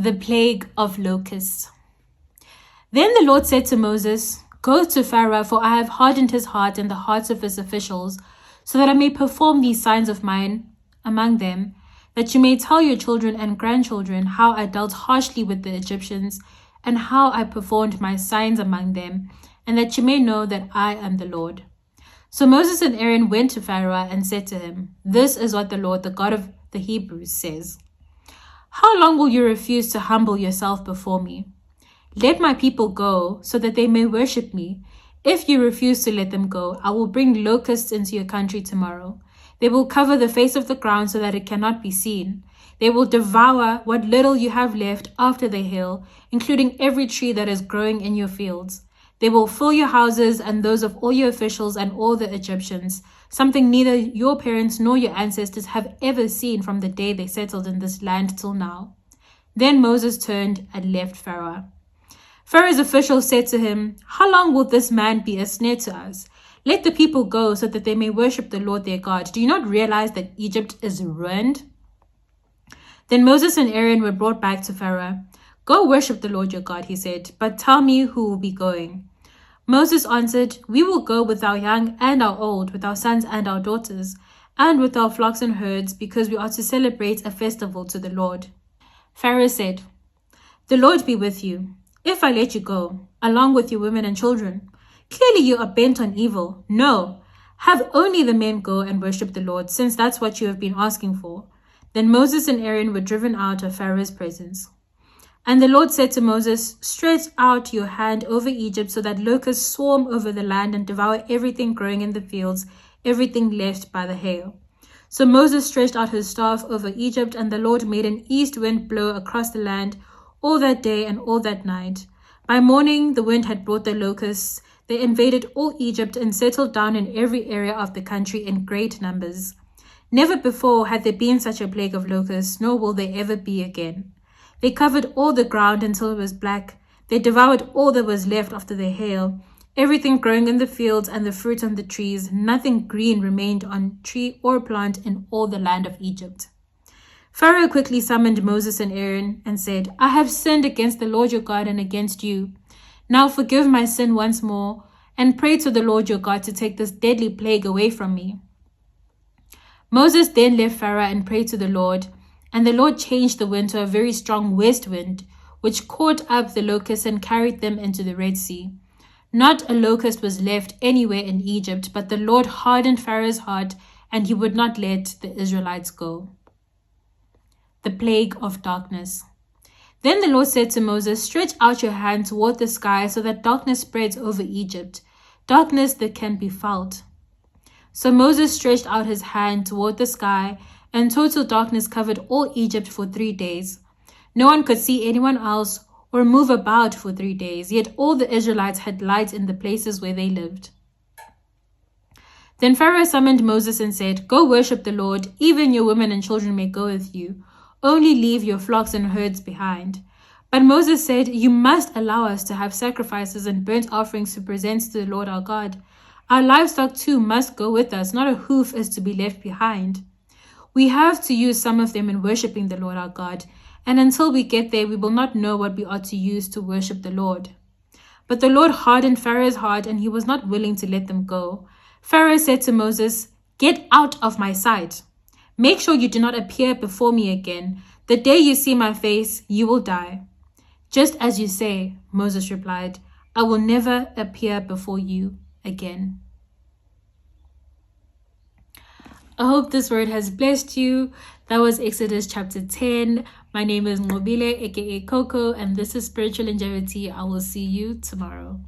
The plague of locusts. Then the Lord said to Moses, "Go to Pharaoh, for I have hardened his heart and the hearts of his officials, so that I may perform these signs of mine among them, that you may tell your children and grandchildren how I dealt harshly with the Egyptians, and how I performed my signs among them, and that you may know that I am the Lord." So Moses and Aaron went to Pharaoh and said to him, "This is what the Lord, the God of the Hebrews, says. How long will you refuse to humble yourself before me? Let my people go, so that they may worship me. If you refuse to let them go, I will bring locusts into your country tomorrow. They will cover the face of the ground so that it cannot be seen. They will devour what little you have left after the hail, including every tree that is growing in your fields. They will fill your houses and those of all your officials and all the Egyptians, something neither your parents nor your ancestors have ever seen from the day they settled in this land till now." Then Moses turned and left Pharaoh. Pharaoh's officials said to him, "How long will this man be a snare to us? Let the people go so that they may worship the Lord their God. Do you not realize that Egypt is ruined?" Then Moses and Aaron were brought back to Pharaoh. "Go worship the Lord your God," he said, "but tell me who will be going." Moses answered, "We will go with our young and our old, with our sons and our daughters, and with our flocks and herds, because we are to celebrate a festival to the Lord." Pharaoh said, "The Lord be with you. If I let you go, along with your women and children, clearly you are bent on evil. No, have only the men go and worship the Lord, since that's what you have been asking for." Then Moses and Aaron were driven out of Pharaoh's presence. And the Lord said to Moses, "Stretch out your hand over Egypt so that locusts swarm over the land and devour everything growing in the fields, everything left by the hail." So Moses stretched out his staff over Egypt, and the Lord made an east wind blow across the land all that day and all that night. By morning, the wind had brought the locusts. They invaded all Egypt and settled down in every area of the country in great numbers. Never before had there been such a plague of locusts, nor will there ever be again. They covered all the ground until it was black. They devoured all that was left after the hail, everything growing in the fields and the fruit on the trees. Nothing green remained on tree or plant in all the land of Egypt. Pharaoh quickly summoned Moses and Aaron and said, "I have sinned against the Lord your God and against you. Now forgive my sin once more, and pray to the Lord your God to take this deadly plague away from me." Moses then left Pharaoh and prayed to the Lord. And the Lord changed the wind to a very strong west wind, which caught up the locusts and carried them into the Red Sea. Not a locust was left anywhere in Egypt, but the Lord hardened Pharaoh's heart, and he would not let the Israelites go. The plague of darkness. Then the Lord said to Moses, "Stretch out your hand toward the sky so that darkness spreads over Egypt, darkness that can be felt." So Moses stretched out his hand toward the sky, and total darkness covered all Egypt for 3 days. No one could see anyone else or move about for 3 days, yet all the Israelites had light in the places where they lived. Then Pharaoh summoned Moses and said, "Go worship the Lord, even your women and children may go with you. Only leave your flocks and herds behind." But Moses said, "You must allow us to have sacrifices and burnt offerings to present to the Lord our God. Our livestock too must go with us, not a hoof is to be left behind. We have to use some of them in worshiping the Lord our God, and until we get there, we will not know what we ought to use to worship the Lord." But the Lord hardened Pharaoh's heart, and he was not willing to let them go. Pharaoh said to Moses, "Get out of my sight. Make sure you do not appear before me again. The day you see my face, you will die." "Just as you say," Moses replied, "I will never appear before you again." I hope this word has blessed you. That was Exodus chapter 10. My name is Ngobile, aka Coco, and this is Spiritual Longevity. I will see you tomorrow.